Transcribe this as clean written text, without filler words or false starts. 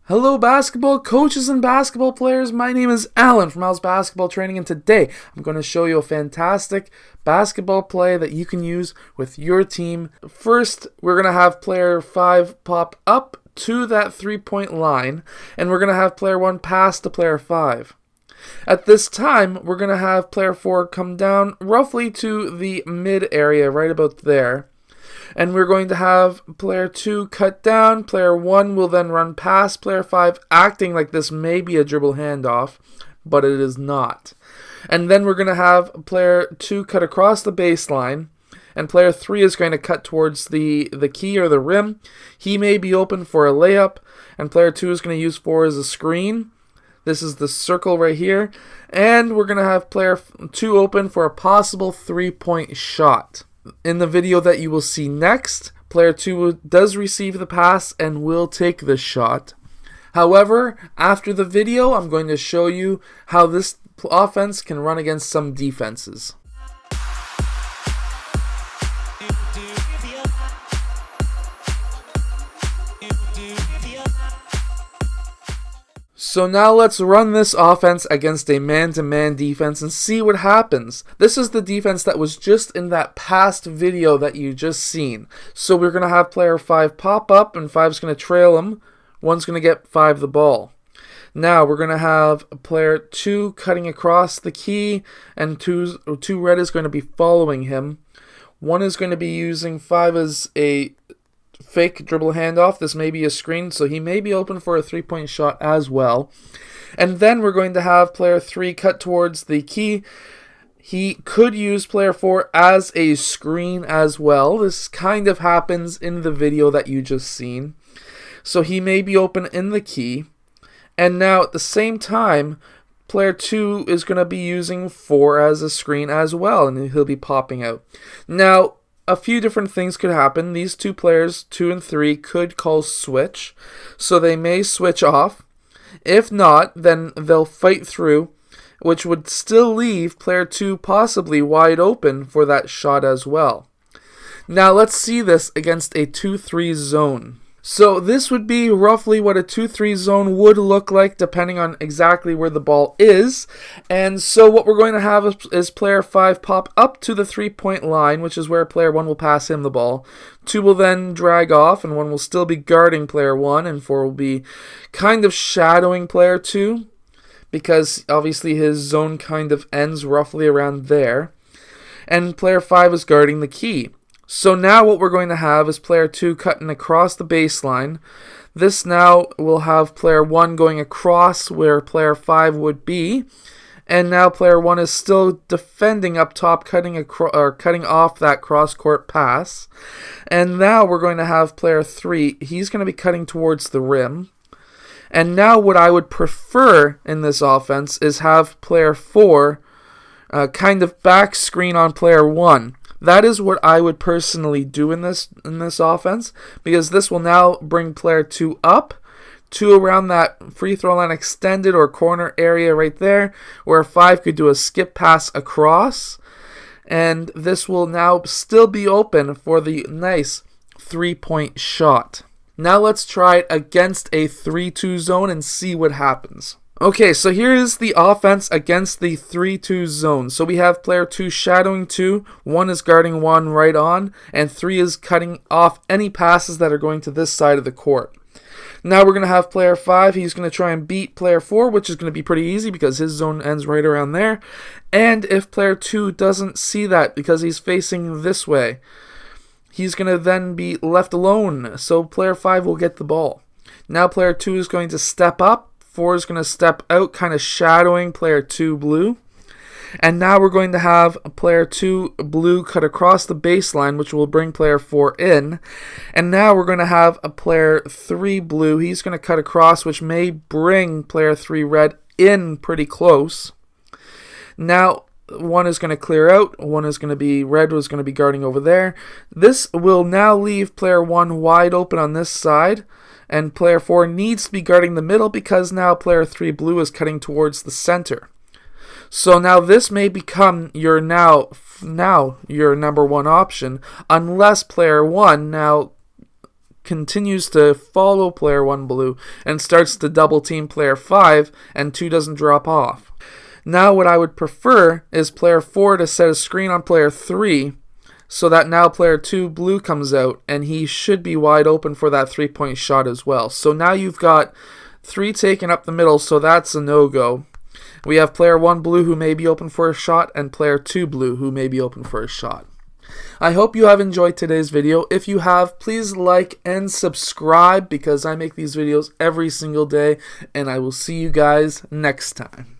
Hello basketball coaches and basketball players, my name is Alan from Al's Basketball Training, and today I'm going to show you a fantastic basketball play that you can use with your team. First, we're going to have player 5 pop up to that 3-point line, and we're going to have player 1 pass to player 5. At this time, we're going to have player 4 come down roughly to the mid area, right about there. And we're going to have player 2 cut down. Player 1 will then run past player 5, acting like this may be a dribble handoff, but it is not. And then we're going to have player 2 cut across the baseline, and player 3 is going to cut towards the key or the rim. He may be open for a layup, and player 2 is going to use 4 as a screen. This is the circle right here. And we're going to have player 2 open for a possible 3-point shot. In the video that you will see next, player 2 does receive the pass and will take the shot. However, after the video, I'm going to show you how this offense can run against some defenses. So now let's run this offense against a man-to-man defense and see what happens. This is the defense that was just in that past video that you just seen. So we're going to have player 5 pop up, and 5's going to trail him. 1's going to get 5 the ball. Now we're going to have player 2 cutting across the key, and 2 red is going to be following him. 1 is going to be using 5 as a fake dribble handoff. This may be a screen, so he may be open for a 3-point shot as well. And then we're going to have player 3 cut towards the key. He could use player 4 as a screen as well. This kind of happens in the video that you just seen. So he may be open in the key. And now at the same time, player 2 is going to be using 4 as a screen as well, and he'll be popping out. Now, a few different things could happen. These two players, 2 and 3, could call switch, so they may switch off. If not, then they'll fight through, which would still leave player 2 possibly wide open for that shot as well. Now let's see this against a 2-3 zone. So this would be roughly what a 2-3 zone would look like depending on exactly where the ball is. And so what we're going to have is player 5 pop up to the 3-point line, which is where player 1 will pass him the ball. 2 will then drag off, and 1 will still be guarding player 1, and 4 will be kind of shadowing player 2, because obviously his zone kind of ends roughly around there. And player 5 is guarding the key. So now what we're going to have is player 2 cutting across the baseline. This now will have player 1 going across where player 5 would be. And now player 1 is still defending up top, cutting off that cross-court pass. And now we're going to have player 3. He's going to be cutting towards the rim. And now what I would prefer in this offense is have player 4 kind of back screen on player 1. That is what I would personally do in this offense, because this will now bring player 2 up to around that free throw line extended or corner area right there, where 5 could do a skip pass across, and this will now still be open for the nice 3-point shot. Now let's try it against a 3-2 zone and see what happens. Okay, so here is the offense against the 3-2 zone. So we have player 2 shadowing 2, 1 is guarding 1 right on, and 3 is cutting off any passes that are going to this side of the court. Now we're going to have player 5, he's going to try and beat player 4, which is going to be pretty easy because his zone ends right around there. And if player 2 doesn't see that because he's facing this way, he's going to then be left alone, so player 5 will get the ball. Now player 2 is going to step up. 4 is going to step out, kind of shadowing player 2 blue. And now we're going to have player 2 blue cut across the baseline, which will bring player 4 in. And now we're going to have a player 3 blue. He's going to cut across, which may bring player 3 red in pretty close. Now 1 is going to clear out. 1 is going to be red, was going to be guarding over there. This will now leave player 1 wide open on this side. And player 4 needs to be guarding the middle because now player 3 blue is cutting towards the center. So now this may become your now your number 1 option, unless player 1 now continues to follow player 1 blue and starts to double team player 5, and 2 doesn't drop off. Now what I would prefer is player 4 to set a screen on player 3, so that now player 2 blue comes out and he should be wide open for that 3-point shot as well. So now you've got 3 taken up the middle, so that's a no-go. We have player 1 blue who may be open for a shot and player 2 blue who may be open for a shot. I hope you have enjoyed today's video. If you have, please like and subscribe because I make these videos every single day, and I will see you guys next time.